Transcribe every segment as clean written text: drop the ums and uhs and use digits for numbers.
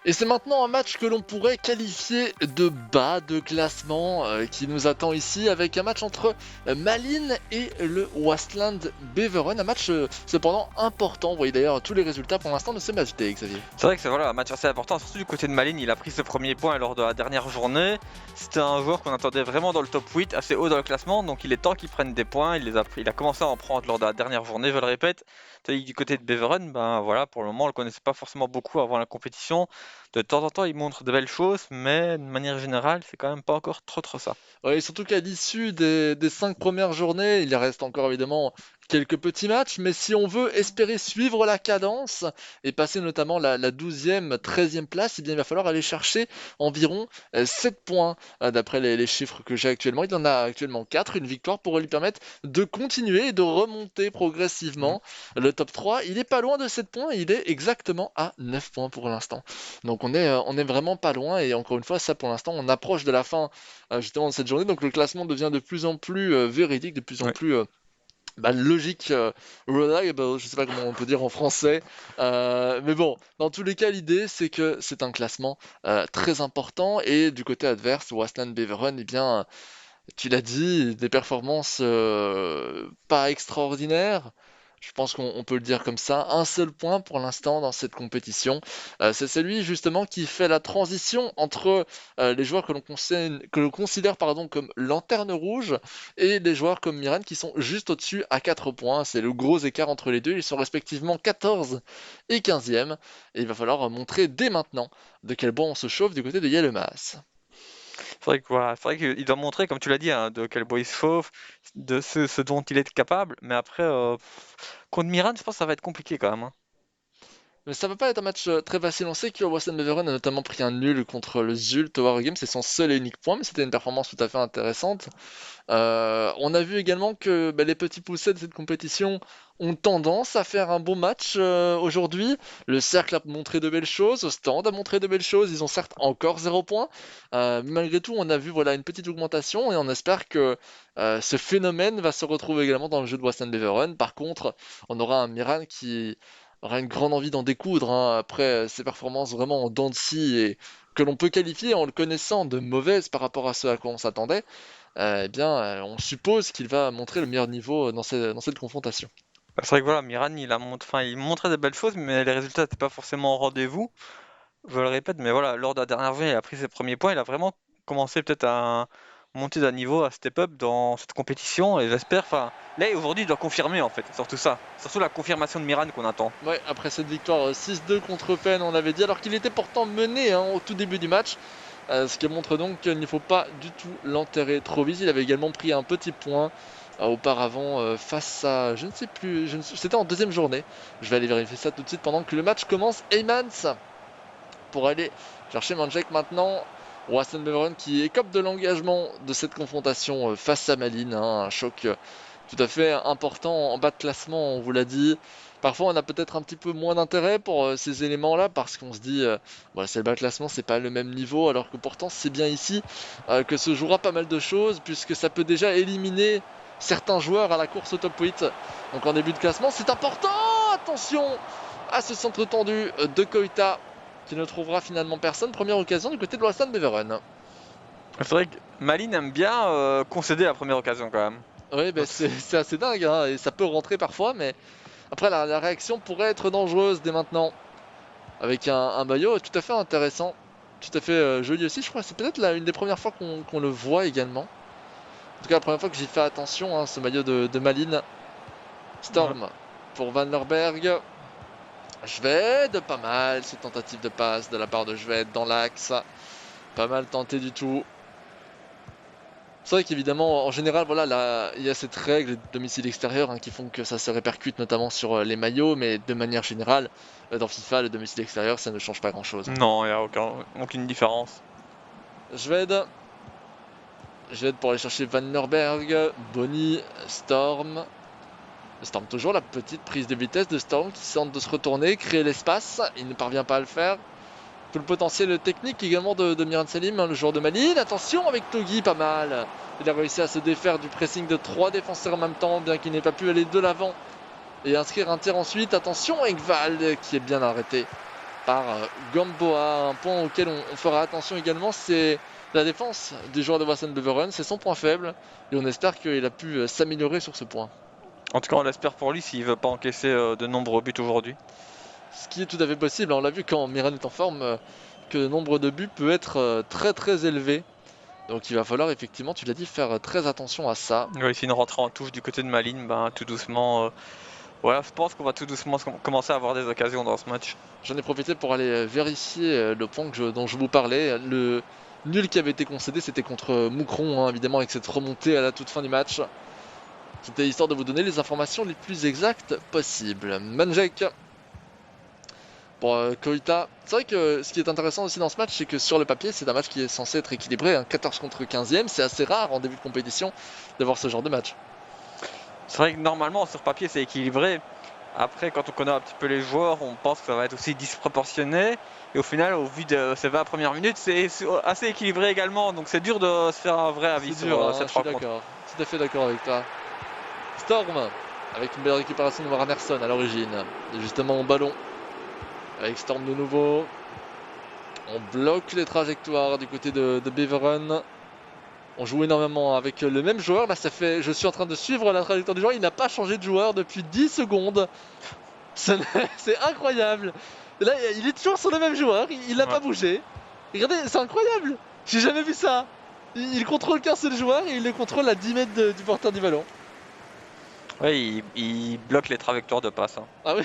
Et c'est maintenant un match que l'on pourrait qualifier de bas de classement qui nous attend ici avec un match entre Malines et le Wasteland Beveren. Un match cependant important. Vous voyez d'ailleurs tous les résultats pour l'instant de ce match day, Xavier. C'est vrai que c'est voilà, un match assez important, surtout du côté de Malines. Il a pris ce premier point lors de la dernière journée. C'était un joueur qu'on attendait vraiment dans le top 8, assez haut dans le classement, donc il est temps qu'il prenne des points. Il a commencé à en prendre lors de la dernière journée, je le répète. Tandis que du côté de Beveren, ben voilà, pour le moment on le connaissait pas forcément beaucoup avant la compétition. De temps en temps il montre de belles choses, mais de manière générale c'est quand même pas encore trop ça. Ouais, et surtout qu'à l'issue des 5 premières journées, il reste encore évidemment quelques petits matchs, mais si on veut espérer suivre la cadence et passer notamment la 12e, 13e place, eh bien, il va falloir aller chercher environ 7 points d'après les chiffres que j'ai actuellement. Il en a actuellement 4, une victoire pourrait lui permettre de continuer et de remonter Mhm. progressivement. Le top 3, il est pas loin de 7 points, il est exactement à 9 points pour l'instant. Donc on est vraiment pas loin et encore une fois, ça pour l'instant, on approche de la fin justement de cette journée. Donc le classement devient de plus en plus véridique, de plus en Ouais. plus logique, reliable, je sais pas comment on peut dire en français. Mais bon, dans tous les cas, l'idée c'est que c'est un classement très important et du côté adverse, Wasteland Beveren, eh bien, tu l'as dit, des performances pas extraordinaires. Je pense qu'on peut le dire comme ça. Un seul point pour l'instant dans cette compétition. C'est celui justement qui fait la transition entre les joueurs que l'on considère pardon, comme lanterne rouge et les joueurs comme Miran qui sont juste au-dessus à 4 points. C'est le gros écart entre les deux. Ils sont respectivement 14 et 15e. Et il va falloir montrer dès maintenant de quel bois on se chauffe du côté de Yellow-Mass. C'est vrai que voilà, c'est vrai qu'il doit montrer, comme tu l'as dit, hein, de quel bois il se chauffe, de ce dont il est capable, mais après contre Miran, je pense que ça va être compliqué quand même, hein. Mais ça va pas être un match très facile. On sait que Waston Beveren a notamment pris un nul contre le Zult Tower Game, c'est son seul et unique point, mais c'était une performance tout à fait intéressante. On a vu également que bah, les petits poussets de cette compétition ont tendance à faire un bon match aujourd'hui. Le cercle a montré de belles choses, le stand a montré de belles choses. Ils ont certes encore 0 points, mais malgré tout, on a vu voilà une petite augmentation et on espère que ce phénomène va se retrouver également dans le jeu de Waston Beveren. Par contre, on aura un Miran qui aura une grande envie d'en découdre hein, après ses performances vraiment en dents de scie et que l'on peut qualifier en le connaissant de mauvaises par rapport à ce à quoi on s'attendait eh bien, on suppose qu'il va montrer le meilleur niveau dans cette confrontation. Bah, c'est vrai que voilà, Miran, enfin, il montrait des belles choses, mais les résultats n'étaient pas forcément au rendez-vous. Je le répète, mais voilà, lors de la dernière journée, il a pris ses premiers points. Il a vraiment commencé peut-être à monter d'un niveau, à step up dans cette compétition. Et j'espère, enfin, là aujourd'hui, il doit confirmer en fait, surtout ça. Surtout la confirmation de Miran qu'on attend. Ouais, après cette victoire 6-2 contre Penn, on l'avait dit, alors qu'il était pourtant mené hein, au tout début du match, ce qui montre donc qu'il ne faut pas du tout l'enterrer trop vite. Il avait également pris un petit point auparavant face à, je ne sais plus, c'était en deuxième journée. Je vais aller vérifier ça tout de suite pendant que le match commence. Heymans pour aller chercher Manjek maintenant. Waston Beveren qui écope de l'engagement de cette confrontation face à Malines, hein, un choc tout à fait important en bas de classement, on vous l'a dit. Parfois, on a peut-être un petit peu moins d'intérêt pour ces éléments-là parce qu'on se dit, voilà, c'est le bas de classement, c'est pas le même niveau, alors que pourtant, c'est bien ici que se jouera pas mal de choses puisque ça peut déjà éliminer certains joueurs à la course au top 8. Donc en début de classement, c'est important. Attention à ce centre tendu de Koita qui ne trouvera finalement personne. Première occasion du côté de Waston Beveren. C'est vrai que Malin aime bien concéder la première occasion quand même. Oui, ben Donc, c'est assez dingue, hein, et ça peut rentrer parfois, mais après la réaction pourrait être dangereuse dès maintenant, avec un maillot tout à fait intéressant, tout à fait joli aussi, je crois que c'est peut-être une des premières fois qu'on le voit également. En tout cas la première fois que j'y fais attention, hein, ce maillot de Malines. ouais. Storm pour Van Lerberg. Jved, pas mal cette tentative de passe de la part de Jved dans l'axe, pas mal tenté du tout. C'est vrai qu'évidemment, en général, voilà, là, il y a cette règle de domicile extérieur hein, qui font que ça se répercute notamment sur les maillots, mais de manière générale, dans FIFA, le domicile extérieur, ça ne change pas grand-chose. Non, il n'y a aucune différence. Jved, Jved pour aller chercher Van Norberg, Bonny, Storm. Storm toujours, la petite prise de vitesse de Storm qui tente de se retourner, créer l'espace, il ne parvient pas à le faire. Tout le potentiel technique également de Miran Salim, hein, le joueur de Malines. Attention avec Togi, pas mal. Il a réussi à se défaire du pressing de 3 défenseurs en même temps, bien qu'il n'ait pas pu aller de l'avant et inscrire un tir ensuite. Attention avec Val qui est bien arrêté. par Gamboa. Un point auquel on fera attention également, c'est la défense des joueurs de Wasson Beveren. C'est son point faible et on espère qu'il a pu s'améliorer sur ce point. En tout cas, on l'espère pour lui s'il veut pas encaisser de nombreux buts aujourd'hui. Ce qui est tout à fait possible. On l'a vu quand Miran est en forme, que le nombre de buts peut être très très élevé. Donc il va falloir effectivement, tu l'as dit, faire très attention à ça. Oui, si une rentrée en touche du côté de Malines, tout doucement. Voilà, je pense qu'on va tout doucement commencer à avoir des occasions dans ce match. J'en ai profité pour aller vérifier le point dont je vous parlais. Le nul qui avait été concédé, c'était contre Moucron, hein, évidemment, avec cette remontée à la toute fin du match. C'était histoire de vous donner les informations les plus exactes possibles. Manjek pour Koita. C'est vrai que ce qui est intéressant aussi dans ce match, c'est que sur le papier, c'est un match qui est censé être équilibré, hein, 14 contre 15e. C'est assez rare en début de compétition d'avoir ce genre de match. C'est vrai que normalement, sur papier, c'est équilibré. Après, quand on connaît un petit peu les joueurs, on pense que ça va être aussi disproportionné. Et au final, au vu de ces 20 premières minutes, c'est assez équilibré également. Donc c'est dur de se faire un vrai avis C'est sur dur, cette je suis rencontre. d'accord. Tout à fait d'accord avec toi. Storm, avec une belle récupération de Warnerson à l'origine. Et justement au ballon. Avec Storm de nouveau. On bloque les trajectoires du côté de Beveren. On joue énormément avec le même joueur. Là, ça fait. Je suis en train de suivre la trajectoire du joueur. Il n'a pas changé de joueur depuis 10 secondes. C'est incroyable. Et là, il est toujours sur le même joueur. Il n'a pas bougé. Regardez, c'est incroyable. J'ai jamais vu ça. Il contrôle qu'un seul joueur et il le contrôle à 10 mètres du porteur du ballon. Ouais, il bloque les trajectoires de passe. Hein. Ah oui,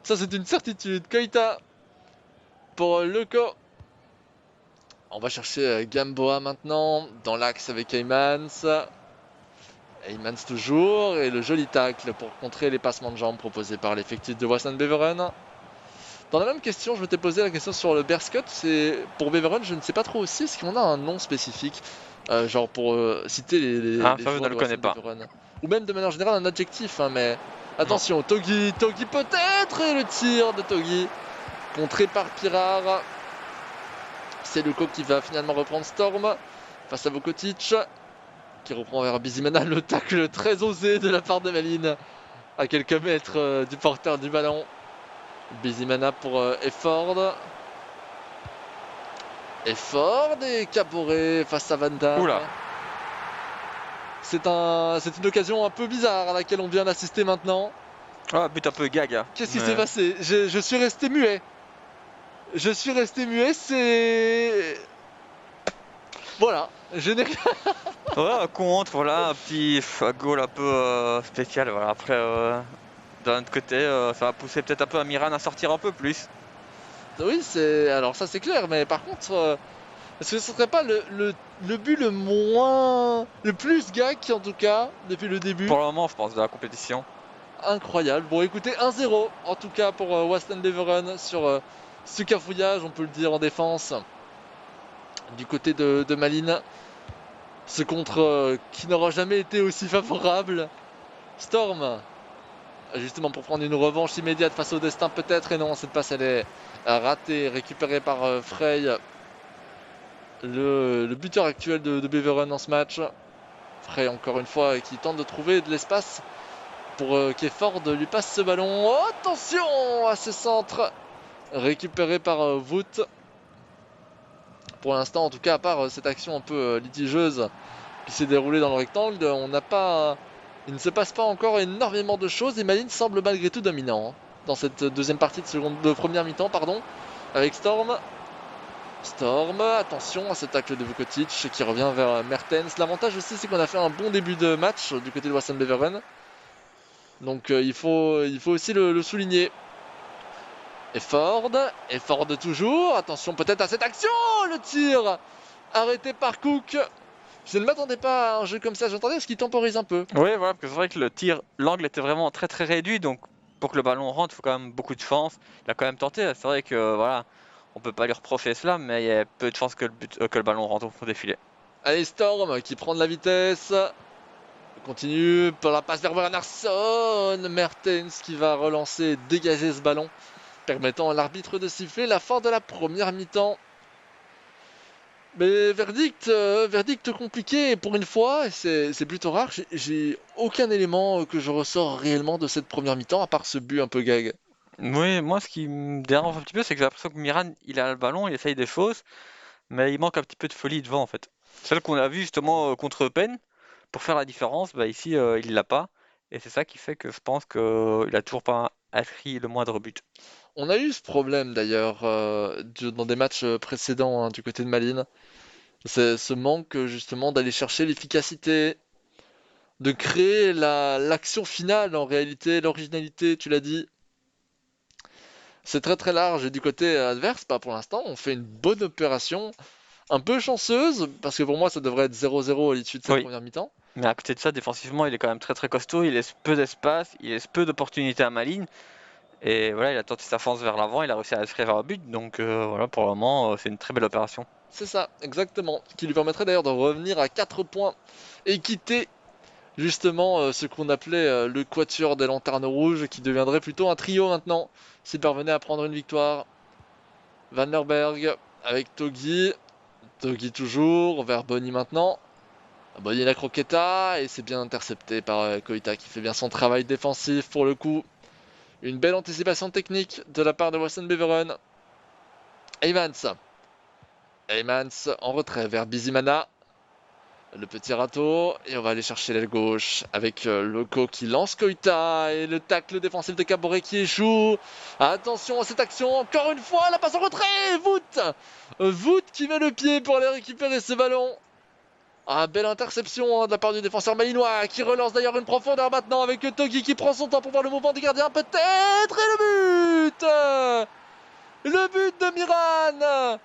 ça c'est une certitude. Koita pour Leco. On va chercher Gamboa maintenant, dans l'axe avec Heymans. Heymans toujours, et le joli tacle pour contrer les passements de jambes proposés par l'effectif de Wasson Beveren. Dans la même question, je m'étais posé la question sur le Berscott. C'est pour Beveren, je ne sais pas trop aussi, est-ce qu'on a un nom spécifique, genre pour citer les ça, joueurs je ne de le connais Wasson pas. Beveren. Ou même de manière générale un adjectif, hein, mais attention, Togi peut-être, et le tir de Togi, contré par Pirard. C'est Leco qui va finalement reprendre Storm face à Vukotic, qui reprend vers Bizimana, le tacle très osé de la part de Malines à quelques mètres du porteur du ballon. Bizimana pour Efford. Efford et Caboret face à Van Damme. Oula. C'est une occasion un peu bizarre à laquelle on vient d'assister maintenant. Ah, but un peu gag. Hein. Qu'est-ce qui s'est passé? Je suis resté muet. C'est... Voilà, je n'ai rien. Ouais, contre, voilà, un petit goal un peu spécial. Voilà. Après, d'un autre côté, ça va pousser peut-être un peu Amiran à sortir un peu plus. Oui, alors ça c'est clair, mais par contre, est-ce que ce serait pas le but le plus gag en tout cas depuis le début? Pour le moment, je pense, de la compétition. Incroyable. Bon, écoutez, 1-0 en tout cas pour Wasson Beveren sur ce cafouillage, on peut le dire, en défense du côté de Malines. Ce contre qui n'aura jamais été aussi favorable. Storm, justement pour prendre une revanche immédiate face au destin peut-être, et non, cette passe elle est ratée, récupérée par Frey, le buteur actuel de Beveren dans ce match. Frey encore une fois qui tente de trouver de l'espace pour qu'Efford lui passe ce ballon. Oh, attention à ce centre récupéré par Vout. Pour l'instant, en tout cas, à part cette action un peu litigieuse qui s'est déroulée dans le rectangle, il ne se passe pas encore énormément de choses et Malines semble malgré tout dominant dans cette deuxième partie de première mi-temps, avec Storm. Storm, attention à ce tacle de Vukotic qui revient vers Mertens. L'avantage aussi, c'est qu'on a fait un bon début de match du côté de Wasson Beveren. Donc il faut aussi le souligner. Efford toujours, attention peut-être à cette action, le tir arrêté par Cook. Je ne m'attendais pas à un jeu comme ça, j'entendais ce qui temporise un peu. Oui, voilà, parce que c'est vrai que l'angle était vraiment très très réduit, donc pour que le ballon rentre, il faut quand même beaucoup de chance. Il a quand même tenté, c'est vrai que voilà, on peut pas lui reprocher cela, mais il y a peu de chances que le ballon rentre au défilé. Allez, Storm qui prend de la vitesse. Continue pour la passe vers Wernersson. Mertens qui va relancer et dégager ce ballon, permettant à l'arbitre de siffler la fin de la première mi-temps. Mais verdict compliqué pour une fois, c'est plutôt rare. J'ai aucun élément que je ressors réellement de cette première mi-temps, à part ce but un peu gag. Oui, moi ce qui me dérange un petit peu, c'est que j'ai l'impression que Miran, il a le ballon, il essaye des choses, mais il manque un petit peu de folie devant en fait. Celle qu'on a vue justement contre Eupen, pour faire la différence, bah ici il l'a pas. Et c'est ça qui fait que je pense qu'il a toujours pas inscrit le moindre but. On a eu ce problème d'ailleurs dans des matchs précédents hein, du côté de Malines. C'est ce manque justement d'aller chercher l'efficacité, de créer l'action finale en réalité, l'originalité, tu l'as dit. C'est très très large et du côté adverse, pas pour l'instant, on fait une bonne opération, un peu chanceuse, parce que pour moi ça devrait être 0-0 à l'issue de cette Oui, première mi-temps. mais à côté de ça, défensivement, il est quand même très très costaud, il laisse peu d'espace, il laisse peu d'opportunités à Maline. Et voilà, il a tenté sa force vers l'avant, il a réussi à inscrire un but, donc voilà, pour le moment, c'est une très belle opération. C'est ça, exactement, qui lui permettrait d'ailleurs de revenir à 4 points et quitter justement ce qu'on appelait le quatuor des lanternes rouges, qui deviendrait plutôt un trio maintenant, s'il parvenait à prendre une victoire. Van der Berg avec Togi, Togi toujours, vers Bonny maintenant. Bonny la croqueta, et c'est bien intercepté par Koita qui fait bien son travail défensif pour le coup. Une belle anticipation technique de la part de Wasson Beveren. Eymans. Eymans en retrait vers Bizimana. Le petit râteau, et on va aller chercher l'aile gauche avec Loco qui lance Koita et le tacle défensif de Caboret qui échoue. Attention à cette action, encore une fois, la passe en retrait. Vout qui met le pied pour aller récupérer ce ballon. Ah, belle interception hein, de la part du défenseur malinois qui relance d'ailleurs une profondeur maintenant avec Togi qui prend son temps pour voir le mouvement du gardien peut-être, et le but de Miran.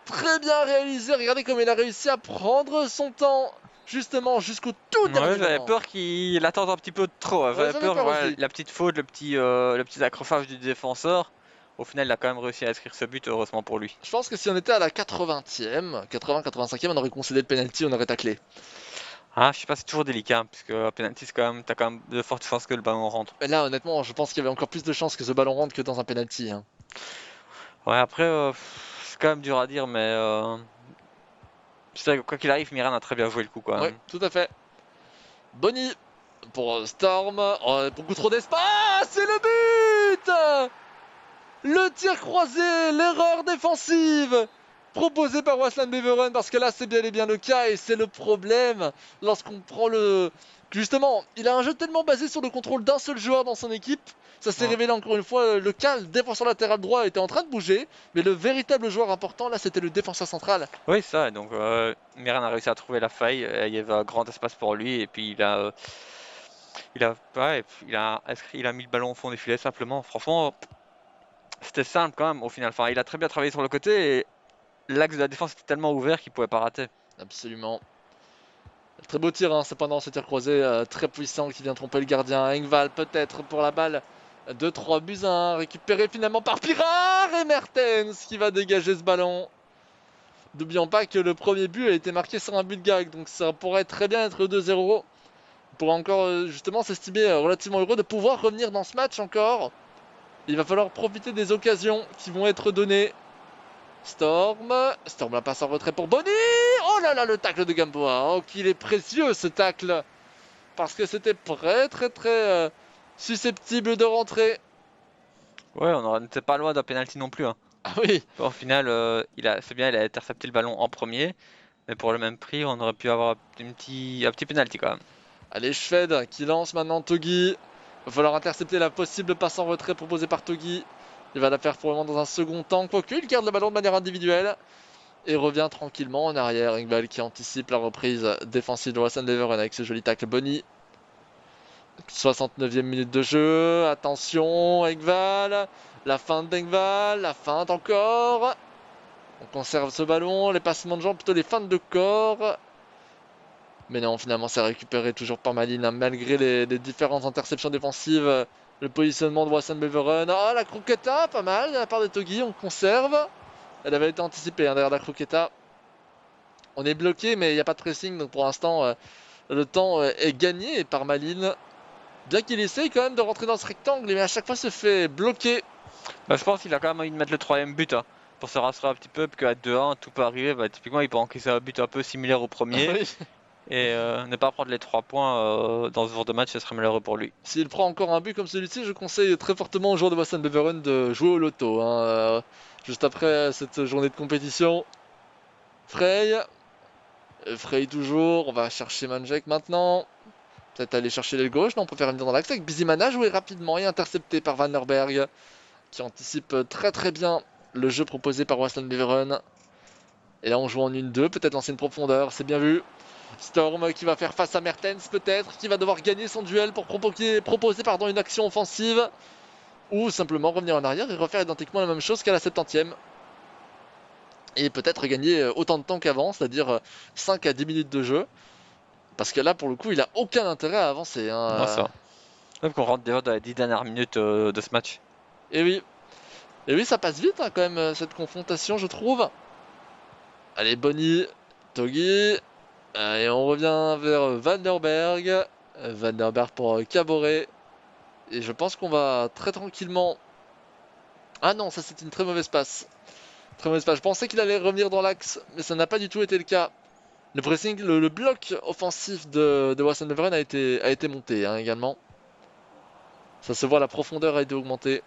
Très bien réalisé, regardez comme il a réussi à prendre son temps, justement jusqu'au tout Ouais, dernier j'avais moment. peur qu'il attende un petit peu trop, hein. Ouais, J'avais j'avais peur, peur voilà, aussi. la petite faute, le petit accrochage du défenseur. Au final, il a quand même réussi à inscrire ce but, heureusement pour lui. Je pense que si on était à la 80e, 80-85e, on aurait concédé le penalty, on aurait taclé. Ah, je sais pas, c'est toujours délicat, parce que penalty, t'as quand même de fortes chances que le ballon rentre. Mais là, honnêtement, je pense qu'il y avait encore plus de chances que ce ballon rentre que dans un penalty, hein. Ouais, après, c'est quand même dur à dire, mais c'est vrai que quoi qu'il arrive, Miran a très bien joué le coup quand Oui, même. tout à fait. Bonny pour Storm. Oh, beaucoup trop d'espace, c'est le but. Le tir croisé, l'erreur défensive proposée par Waslan Beveren, parce que là c'est bien et bien le cas et c'est le problème lorsqu'on prend le... Justement, il a un jeu tellement basé sur le contrôle d'un seul joueur dans son équipe, ça s'est Ouais. révélé encore une fois, le cas, le défenseur latéral droit était en train de bouger, mais le véritable joueur important là c'était le défenseur central. Oui, ça, et donc Miran a réussi à trouver la faille, il y avait un grand espace pour lui, et puis ouais, il a mis le ballon au fond des filets simplement. Franchement, c'était simple quand même au final. Enfin, il a très bien travaillé sur le côté, et l'axe de la défense était tellement ouvert qu'il pouvait pas rater. Absolument. Très beau tir, hein, cependant, ce tir croisé très puissant qui vient tromper le gardien. Engval peut-être pour la balle. 2-3 buts à 1, récupéré finalement par Pirard et Mertens qui va dégager ce ballon. N'oublions pas que le premier but a été marqué sur un but de gag, donc ça pourrait très bien être 2-0. Pour encore justement s'estimer relativement heureux de pouvoir revenir dans ce match encore. Il va falloir profiter des occasions qui vont être données. Storm, Storm la passe en retrait pour Bonny. Oh là là, le tacle de Gamboa. Oh qu'il est précieux ce tacle. Parce que c'était très susceptible de rentrer. Ouais, n'était pas loin d'un penalty non plus, hein. Ah oui, Au final, c'est bien, il a intercepté le ballon en premier, mais pour le même prix, on aurait pu avoir un petit penalty quand même. allez Schwed qui lance maintenant Togi. Il va falloir intercepter la possible passe en retrait proposée par Togi. Il va la faire pour le moment dans un second temps. Quoique, il garde le ballon de manière individuelle. Et revient tranquillement en arrière. Engval qui anticipe la reprise défensive de Wasson Leveren avec ce joli tacle Bonny. 69e minute de jeu. Attention, Engval. La feinte d'Engval. La feinte encore. On conserve ce ballon. Les passements de jambes, plutôt les feintes de corps. Mais non, finalement, c'est récupéré toujours par Malines, hein, malgré les différentes interceptions défensives. Le positionnement de Wasson Beveren. Oh, la croqueta, pas mal de la part de Togi. On conserve. Elle avait été anticipée hein, derrière la croqueta. On est bloqué, mais il n'y a pas de pressing. Donc pour l'instant, le temps est gagné par Malines. Bien qu'il essaye quand même de rentrer dans ce rectangle, mais à chaque fois se fait bloquer. Bah, je pense qu'il a quand même envie de mettre le troisième but, hein, pour se rassurer un petit peu, parce qu'à 2-1, tout peut arriver. Bah, typiquement, il peut encaisser un but un peu similaire au premier. Oui. Et ne pas prendre les 3 points dans ce genre de match, ce serait malheureux pour lui. S'il prend encore un but comme celui-ci, je conseille très fortement aux joueurs de Boston Beveren de jouer au loto, hein, juste après cette journée de compétition. Frey. Frey toujours. On va chercher Manjek maintenant. Peut-être aller chercher l'aile gauche. Non, on peut faire une dans l'axe avec Bizimana. Joué rapidement et intercepté par Van der Berg, qui anticipe très très bien le jeu proposé par Boston Beveren. Et là, on joue en 1-2. Peut-être lancer une profondeur. C'est bien vu. Storm qui va faire face à Mertens peut-être, qui va devoir gagner son duel pour proposer une action offensive. Ou simplement revenir en arrière et refaire identiquement la même chose qu'à la 70e. Et peut-être gagner autant de temps qu'avant, c'est-à-dire 5 à 10 minutes de jeu. Parce que là, pour le coup, il a aucun intérêt à avancer, hein. Non, ça. Même qu'on rentre déjà dans les 10 dernières minutes de ce match. Et oui. Et oui, ça passe vite hein, quand même, cette confrontation, je trouve. Allez, Bonnie, Togi. Et on revient vers Van der Berg. Van der Berg pour Caboret. Et je pense qu'on va très tranquillement... Ah non, ça c'est une très mauvaise passe. Très mauvaise passe. Je pensais qu'il allait revenir dans l'axe, mais ça n'a pas du tout été le cas. Le pressing, le bloc offensif de Wasson Beveren a été monté hein, également. Ça se voit, la profondeur a été augmentée.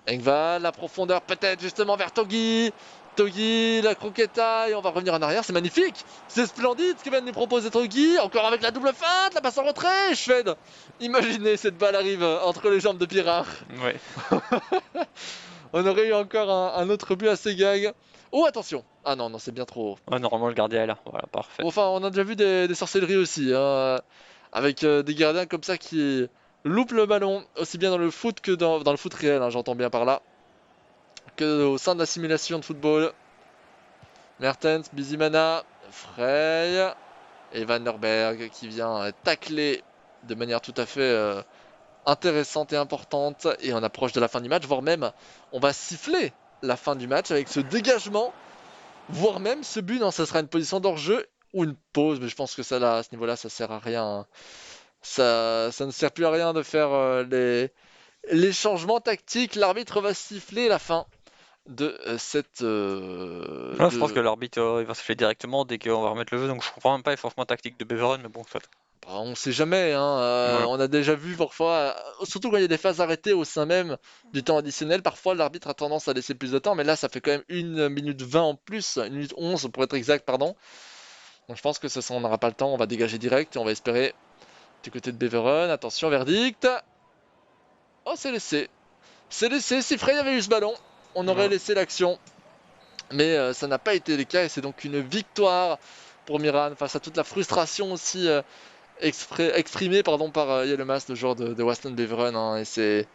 Engval, la profondeur peut-être justement vers Togi. Togi, la croqueta, et on va revenir en arrière, c'est magnifique. C'est splendide ce que vient de nous proposer Togi. Encore avec la double feinte, la passe en retrait, Schwed. Imaginez, cette balle arrive entre les jambes de Pirard. Ouais. On aurait eu encore un autre but assez gag. Oh, attention. Ah non, non, c'est bien trop haut. Ouais, normalement, le gardien est là. Voilà, parfait. Enfin, on a déjà vu des sorcelleries aussi, hein, avec des gardiens comme ça qui loupent le ballon, aussi bien dans le foot que dans le foot réel, hein, j'entends bien par là, que au sein de la simulation de football. Mertens, Bizimana, Frey et Van der Berg qui vient tacler de manière tout à fait intéressante et importante. Et on approche de la fin du match, voire même on va siffler la fin du match avec ce dégagement, voire même ce but. Non, ça sera une position d'hors-jeu ou une pause, mais je pense que ça là, à ce niveau-là, ça sert à rien, hein. Ça ne sert plus à rien de faire les changements tactiques. L'arbitre va siffler la fin de cette. Là, je pense que l'arbitre il va se faire directement dès qu'on va remettre le jeu, donc je comprends même pas les changements tactiques de Beveren, mais bon, soit. Bah, on sait jamais, hein, Voilà. on a déjà vu parfois, surtout quand il y a des phases arrêtées au sein même du temps additionnel, parfois l'arbitre a tendance à laisser plus de temps, mais là ça fait quand même 1 minute 20 en plus, 1 minute 11 pour être exact, pardon. Donc je pense que ça, on n'aura pas le temps, on va dégager direct et on va espérer du côté de Beveren. Attention, verdict. Oh, c'est laissé. C'est laissé, si Frey avait eu ce ballon, on aurait laissé l'action. Mais ça n'a pas été le cas et c'est donc une victoire pour Miran face à toute la frustration aussi exprimée par Yellow-Mas, le joueur de Waston Beveren, hein, et c'est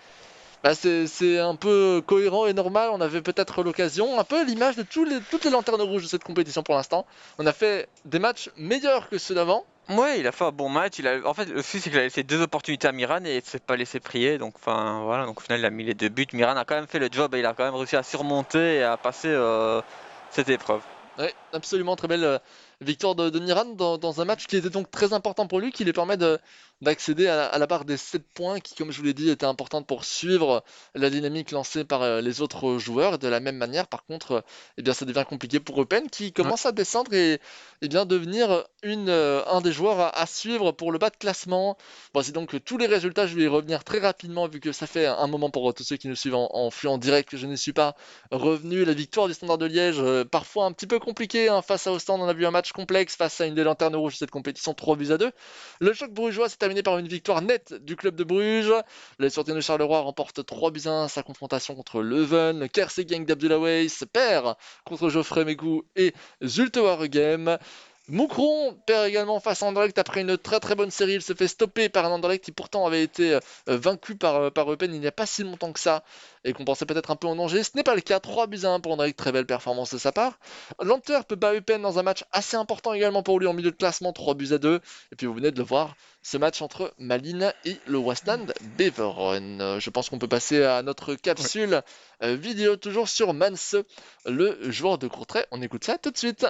un peu cohérent et normal. On avait peut-être l'occasion, un peu l'image de toutes les lanternes rouges de cette compétition pour l'instant. On a fait des matchs meilleurs que ceux d'avant. Ouais, il a fait un bon match. En fait, le souci, c'est qu'il a laissé 2 opportunités à Miran et il s'est pas laissé prier. Donc, enfin, voilà. Donc, au final, il a mis les 2 buts. Miran a quand même fait le job et il a quand même réussi à surmonter et à passer cette épreuve. Oui, absolument, très belle victoire de Miran dans un match qui était donc très important pour lui, qui lui permet d'accéder à la barre des 7 points qui, comme je vous l'ai dit, était importante pour suivre la dynamique lancée par les autres joueurs. Et de la même manière, par contre, eh bien, ça devient compliqué pour Eupen qui commence à descendre et bien, devenir un des joueurs à suivre pour le bas de classement. Voici donc tous les résultats, je vais y revenir très rapidement vu que ça fait un moment pour tous ceux qui nous suivent en flux en direct que je ne suis pas revenu. La victoire du Standard de Liège, parfois un petit peu compliquée hein, face à Ostende. On a vu un match complexe face à une des lanternes rouges de cette compétition, 3-2. Le choc brugeois s'est terminé par une victoire nette du club de Bruges. Les Sorties de Charleroi remporte 3-1 sa confrontation contre Leuven. Le Kersey Gang d'Abdoulaye perd contre Geoffrey Mégou et Zulte Waregem. Moucron perd également face à Anderlecht après une très très bonne série. Il se fait stopper par un Anderlecht qui pourtant avait été vaincu par Eupen il n'y a pas si longtemps que ça et qu'on pensait peut-être un peu en danger. Ce n'est pas le cas. 3-1 pour Anderlecht, très belle performance de sa part. L'Antwerp bat Eupen dans un match assez important également pour lui en milieu de classement, 3-2. Et puis vous venez de le voir, ce match entre Malines et le Waasland Beveren. Je pense qu'on peut passer à notre capsule vidéo toujours sur Mans, le joueur de Courtrai. On écoute ça tout de suite.